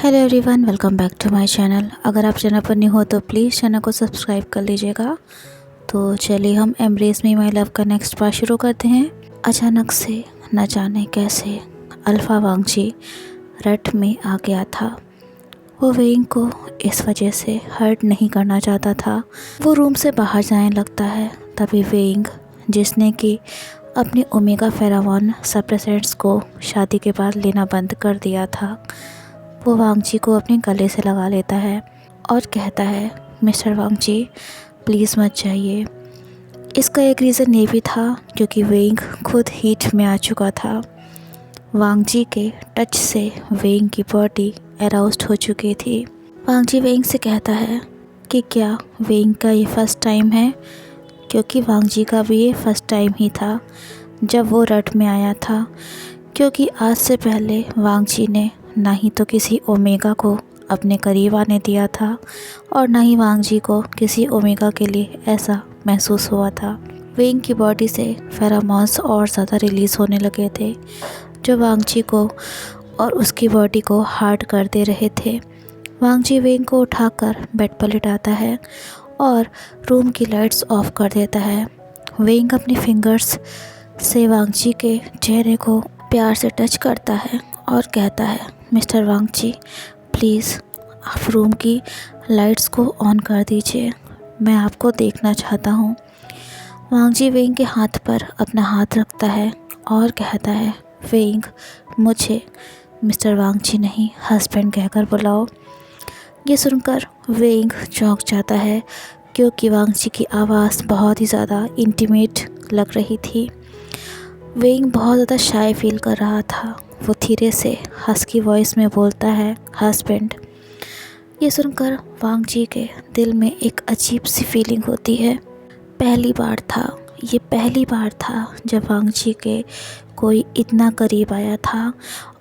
Hello everyone, welcome back to my channel. अगर आप channel पर न्यू हो तो प्लीज़ चैनल को सब्सक्राइब कर लीजिएगा। तो चलिए हम एम्ब्रेस मी माय लव का नेक्स्ट पार्ट शुरू करते हैं। अचानक से न जाने कैसे अल्फ़ा वांगजी रट में आ गया था। वो वेइंग को इस वजह से हर्ट नहीं करना चाहता था। वो रूम से बाहर जाने लगता है। तभी वेइंग, जिसने कि अपनी ओमेगा फेरामोन सप्रेसेंट्स को शादी के बाद लेना बंद कर दिया था, वो वांगजी को अपने गले से लगा लेता है और कहता है, मिस्टर वांगजी प्लीज़ मत जाइए। इसका एक रीज़न ये भी था क्योंकि वेइंग खुद हीट में आ चुका था। वांगजी के टच से वेइंग की बॉडी अराउज्ड हो चुकी थी। वांगजी वेइंग से कहता है कि क्या वेइंग का ये फर्स्ट टाइम है, क्योंकि वांगजी का भी ये फर्स्ट टाइम ही था जब वो रट में आया था, क्योंकि आज से पहले वांगजी ने ना ही तो किसी ओमेगा को अपने करीब आने दिया था और ना ही वांगजी को किसी ओमेगा के लिए ऐसा महसूस हुआ था। वेइंग की बॉडी से फेरामोन्स और ज़्यादा रिलीज़ होने लगे थे, जो वांगजी को और उसकी बॉडी को हार्ड कर दे रहे थे। वांगजी वेइंग को उठाकर बेड पर लिटाता है और रूम की लाइट्स ऑफ कर देता है। वेइंग अपनी फिंगर्स से वांगजी के चेहरे को प्यार से टच करता है और कहता है, मिस्टर वांगजी प्लीज़ आप रूम की लाइट्स को ऑन कर दीजिए, मैं आपको देखना चाहता हूँ। वांगजी वेइंग के हाथ पर अपना हाथ रखता है और कहता है, वेइंग मुझे मिस्टर वांगजी नहीं हस्बैंड कहकर बुलाओ। ये सुनकर वेइंग चौंक जाता है, क्योंकि वांगजी की आवाज़ बहुत ही ज़्यादा इंटीमेट लग रही थी। वेइंग बहुत ज़्यादा शाय फील कर रहा था। वो धीरे से हस्की वॉइस में बोलता है, हस्बैंड। ये सुनकर वांगजी के दिल में एक अजीब सी फीलिंग होती है। ये पहली बार था जब वांगजी के कोई इतना करीब आया था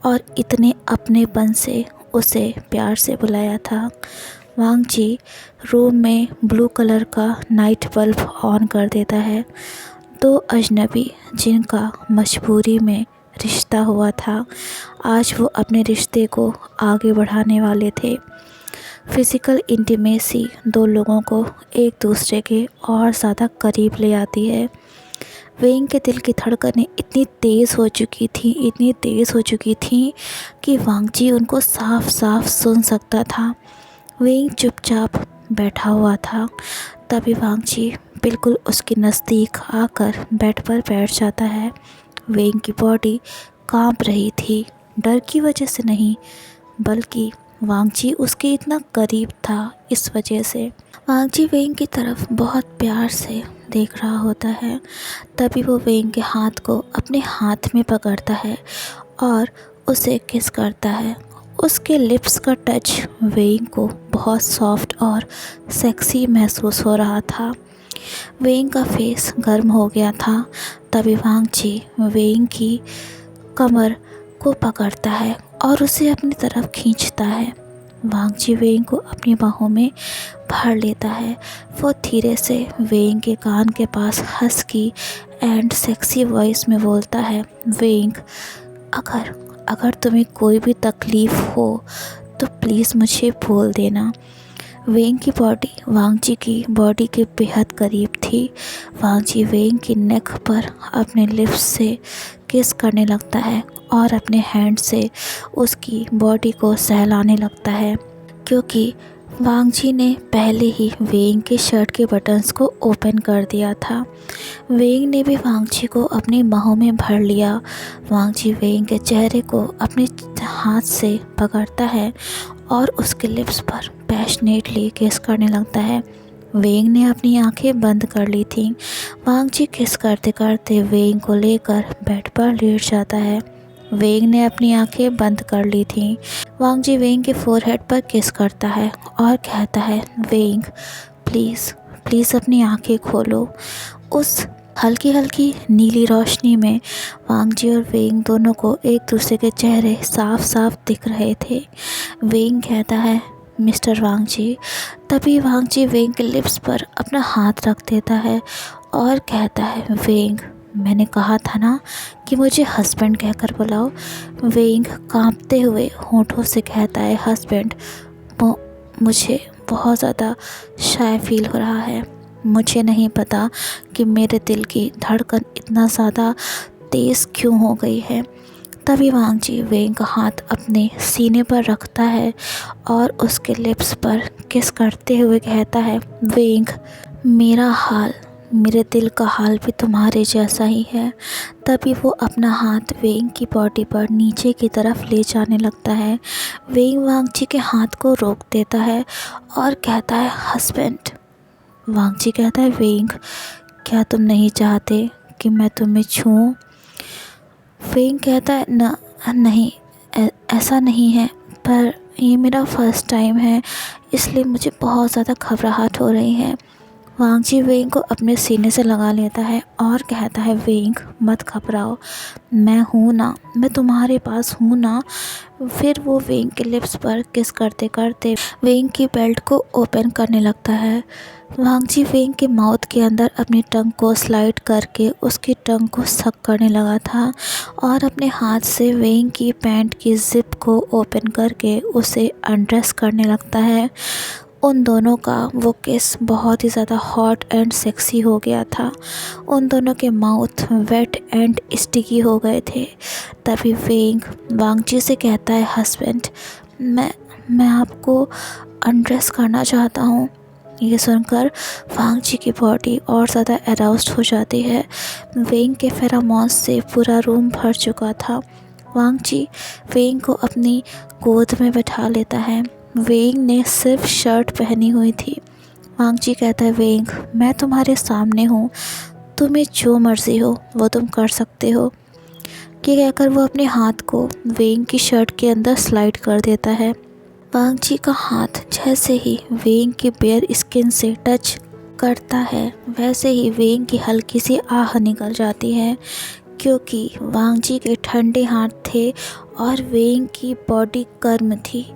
और इतने अपनेपन से उसे प्यार से बुलाया था। वांगजी रूम में ब्लू कलर का नाइट बल्ब ऑन कर देता है। दो अजनबी जिनका मजबूरी में रिश्ता हुआ था, आज वो अपने रिश्ते को आगे बढ़ाने वाले थे। फिज़िकल इंटीमेसी दो लोगों को एक दूसरे के और ज़्यादा करीब ले आती है। वेइंग के दिल की धड़कनें इतनी तेज़ हो चुकी थी कि वांगजी उनको साफ साफ सुन सकता था। वेइंग चुपचाप बैठा हुआ था। तभी वांगजी बिल्कुल उसके नज़दीक आकर बेड पर बैठ जाता है। वेइंग की बॉडी कांप रही थी, डर की वजह से नहीं, बल्कि वांगजी उसके इतना करीब था इस वजह से। वांगजी वेइंग की तरफ बहुत प्यार से देख रहा होता है। तभी वो वेइंग के हाथ को अपने हाथ में पकड़ता है और उसे किस करता है। उसके लिप्स का टच वेइंग को बहुत सॉफ्ट और सेक्सी महसूस हो रहा था। वेइंग का फेस गर्म हो गया था। तभी वांगजी वेइंग की कमर को पकड़ता है और उसे अपनी तरफ खींचता है। वांगजी वेइंग को अपनी बाहों में भर लेता है। वो धीरे से वेइंग के कान के पास हस्की एंड सेक्सी वॉइस में बोलता है, वेइंग अगर तुम्हें कोई भी तकलीफ़ हो तो प्लीज़ मुझे बोल देना। वेइंग की बॉडी वांगजी की बॉडी के बेहद करीब थी। वांगजी वेइंग की नेक पर अपने लिप्स से किस करने लगता है और अपने हैंड से उसकी बॉडी को सहलाने लगता है, क्योंकि वांगजी ने पहले ही वेइंग के शर्ट के बटन्स को ओपन कर दिया था। वेइंग ने भी वांगजी को अपनी बाहों में भर लिया। वांगजी वेइंग के चेहरे को अपने हाथ से पकड़ता है और उसके लिप्स पर पैशनेटली किस करने लगता है। वेइंग ने अपनी आंखें बंद कर ली थीं। वांगजी किस करते करते वेइंग को लेकर बेड पर लेट जाता है। वेइंग ने अपनी आंखें बंद कर ली थीं। वांगजी वेइंग के फोरहेड पर किस करता है और कहता है, वेइंग प्लीज़ अपनी आंखें खोलो। उस हल्की हल्की नीली रोशनी में वांगजी और वेइंग दोनों को एक दूसरे के चेहरे साफ साफ दिख रहे थे। वेइंग कहता है, मिस्टर वांगजी। तभी वांगजी वेइंग के लिप्स पर अपना हाथ रख देता है और कहता है, वेइंग मैंने कहा था ना कि मुझे हस्बैंड कहकर बुलाओ। वेइंग कांपते हुए होठों से कहता है हस्बैंड। मुझे बहुत ज़्यादा शाय फील हो रहा है। मुझे नहीं पता कि मेरे दिल की धड़कन इतना ज़्यादा तेज़ क्यों हो गई है। तभी वांग जी वेइंग का हाथ अपने सीने पर रखता है और उसके लिप्स पर किस करते हुए कहता है, वेइंग, मेरा हाल, मेरे दिल का हाल भी तुम्हारे जैसा ही है। तभी वो अपना हाथ वेइंग की बॉडी पर नीचे की तरफ ले जाने लगता है। वेइंग वांग जी के हाथ को रोक देता है और कहता है, हस्बैंड। वांग जी कहता है, वेइंग, क्या तुम नहीं चाहते कि मैं तुम्हें छूऊं? वेइंग कहता है, नहीं, ऐसा नहीं है, पर ये मेरा फर्स्ट टाइम है, इसलिए मुझे बहुत ज़्यादा घबराहट हो रही है। वांग जी वेइंग को अपने सीने से लगा लेता है और कहता है, वेइंग, मत घबराओ, मैं हूँ ना, मैं तुम्हारे पास हूँ ना। फिर वो वेइंग के लिप्स पर किस करते करते वेइंग की बेल्ट को ओपन करने लगता है। वांग जी वेइंग के माउथ के अंदर अपनी टंग को स्लाइड करके उसकी टंग को सक करने लगा था और अपने हाथ से वेइंग की पैंट की जिप को ओपन करके उसे अनड्रेस करने लगता है। उन दोनों का वो किस बहुत ही ज़्यादा हॉट एंड सेक्सी हो गया था। उन दोनों के माउथ वेट एंड स्टिकी हो गए थे। तभी वेइंग वांग जी से कहता है, हस्बैंड, मैं आपको अनड्रेस करना चाहता हूँ। ये सुनकर वांग जी की बॉडी और ज़्यादा अराउज्ड हो जाती है। वेइंग के फेरोमोन्स से पूरा रूम भर चुका था। वांग जी वेइंग को अपनी गोद में बैठा लेता है। वेइंग ने सिर्फ शर्ट पहनी हुई थी। वांग जी कहता है, वेइंग, मैं तुम्हारे सामने हूँ, तुम्हें जो मर्ज़ी हो वो तुम कर सकते हो। ये कहकर वो अपने हाथ को वेइंग की शर्ट के अंदर स्लाइड कर देता है। वांग जी का हाथ जैसे ही वेइंग की बेयर स्किन से टच करता है वैसे ही वेइंग की हल्की सी आह निकल जाती है, क्योंकि वांग जी के ठंडे हाथ थे और वेइंग की बॉडी गर्म थी।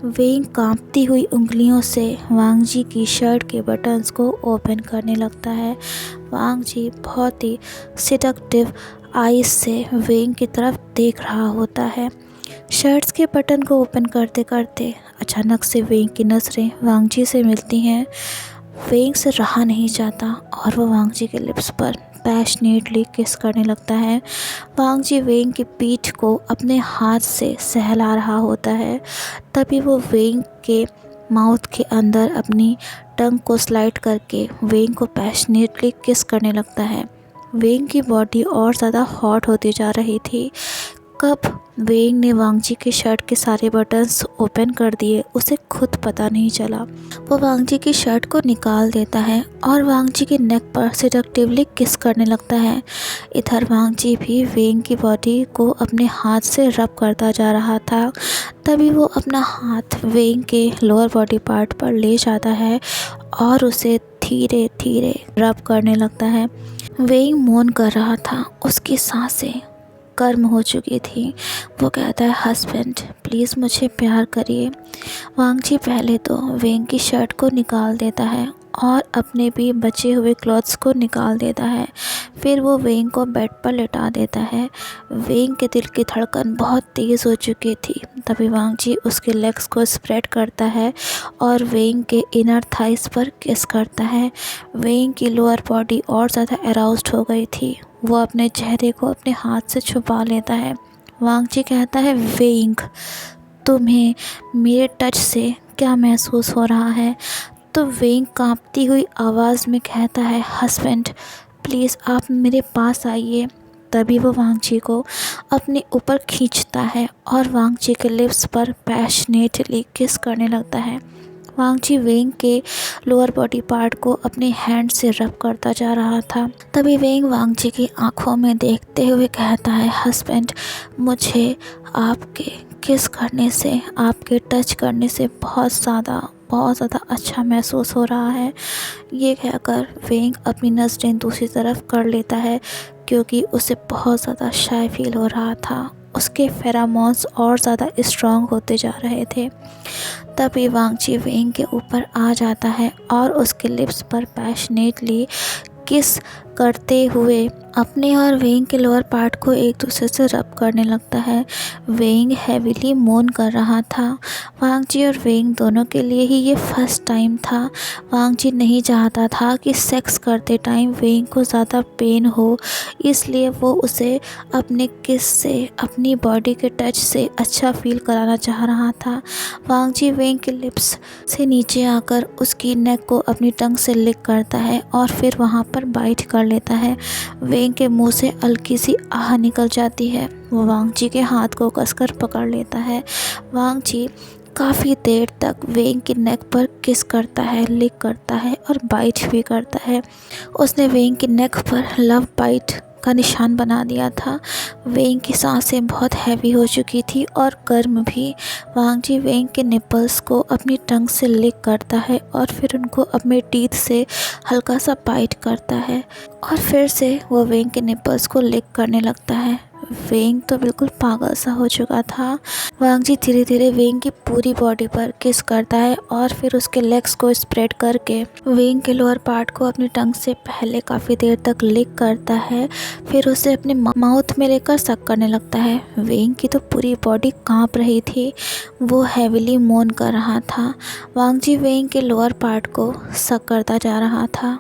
वेइंग कांपती हुई उंगलियों से वांग जी की शर्ट के बटन्स को ओपन करने लगता है। वांग जी बहुत ही सिडक्टिव आइज से वेइंग की तरफ देख रहा होता है। शर्ट्स के बटन को ओपन करते करते अचानक से वेइंग की नज़रें वांग जी से मिलती हैं। वेइंग से रहा नहीं जाता और वो वांग जी के लिप्स पर पैशनेटली किस करने लगता है। वांग जी वेइंग की पीठ को अपने हाथ से सहला रहा होता है। तभी वो वेइंग के माउथ के अंदर अपनी टंग को स्लाइड करके वेइंग को पैशनेटली किस करने लगता है। वेइंग की बॉडी और ज़्यादा हॉट होती जा रही थी। कब वेइंग ने वांग जी के शर्ट के सारे बटन्स ओपन कर दिए उसे खुद पता नहीं चला। वो वांग जी की शर्ट को निकाल देता है और वांग जी के नेक पर सिडक्टिवली किस करने लगता है। इधर वांग जी भी वेइंग की बॉडी को अपने हाथ से रब करता जा रहा था। तभी वो अपना हाथ वेइंग के लोअर बॉडी पार्ट पर ले जाता है और उसे धीरे धीरे रब करने लगता है। वेइंग मौन कर रहा था, उसकी सांसें गर्म हो चुकी थी। वो कहता है, हस्बैंड, प्लीज़ मुझे प्यार करिए। वांग जी पहले तो वेइंग की शर्ट को निकाल देता है और अपने भी बचे हुए क्लॉथ्स को निकाल देता है। फिर वो वेइंग को बेड पर लेटा देता है। वेइंग के दिल की धड़कन बहुत तेज़ हो चुकी थी। तभी वांग जी उसके लेग्स को स्प्रेड करता है और वेइंग के इनर थाइस पर किस करता है। वेइंग की लोअर बॉडी और ज़्यादा अराउज्ड हो गई थी। वो अपने चेहरे को अपने हाथ से छुपा लेता है। वांग जी कहता है, वेइंग, तुम्हें मेरे टच से क्या महसूस हो रहा है? तो वेइंग कांपती हुई आवाज़ में कहता है, हस्बैंड, प्लीज़ आप मेरे पास आइए। तभी वो वांग जी को अपने ऊपर खींचता है और वांग जी के लिप्स पर पैशनेटली किस करने लगता है। वांग जी वेइंग के लोअर बॉडी पार्ट को अपने हैंड से रब करता जा रहा था। तभी वेइंग वांग जी की आंखों में देखते हुए कहता है, हस्बैंड, मुझे आपके किस करने से, आपके टच करने से बहुत ज़्यादा अच्छा महसूस हो रहा है। ये कहकर वेइंग अपनी नज़रें दूसरी तरफ कर लेता है, क्योंकि उसे बहुत ज़्यादा शाय फील हो रहा था। उसके फेरोमोन्स और ज़्यादा स्ट्रॉन्ग होते जा रहे थे। तभी वांग जी वेइंग के ऊपर आ जाता है और उसके लिप्स पर पैशनेटली किस करते हुए अपने और वेइंग के लोअर पार्ट को एक दूसरे से रब करने लगता है। वेइंग हैवीली मोन कर रहा था। वांग जी और वेइंग दोनों के लिए ही ये फर्स्ट टाइम था। वांग जी नहीं चाहता था कि सेक्स करते टाइम वेइंग को ज़्यादा पेन हो, इसलिए वो उसे अपने किस से, अपनी बॉडी के टच से अच्छा फील कराना चाह रहा था। वांग जी वेइंग के लिप्स से नीचे आकर उसकी नेक को अपनी टंग से लिक करता है और फिर वहाँ पर बाइट कर लेता है। वेइंग के मुंह से हल्की सी आह निकल जाती है। वो वांग जी के हाथ को कसकर पकड़ लेता है। वांग जी काफ़ी देर तक वेइंग की नेक पर किस करता है, लिक करता है और बाइट भी करता है। उसने वेइंग की नेक पर लव बाइट का निशान बना दिया था। वेइंग की सांसें बहुत हैवी हो चुकी थी और गर्म भी। वांग जी वेइंग के निपल्स को अपनी टंग से लिक करता है और फिर उनको अपने टीथ से हल्का सा बाइट करता है और फिर से वो वेइंग के निपल्स को लिक करने लगता है। वेइंग तो बिल्कुल पागल सा हो चुका था। वांग जी धीरे धीरे वेइंग की पूरी बॉडी पर किस करता है और फिर उसके लेग्स को स्प्रेड करके वेइंग के लोअर पार्ट को अपनी टंग से पहले काफ़ी देर तक लिक करता है, फिर उसे अपने माउथ में लेकर सक करने लगता है। वेइंग की तो पूरी बॉडी कांप रही थी, वो हैवीली मोन कर रहा था। वांग जी वेइंग के लोअर पार्ट को सक करता जा रहा था।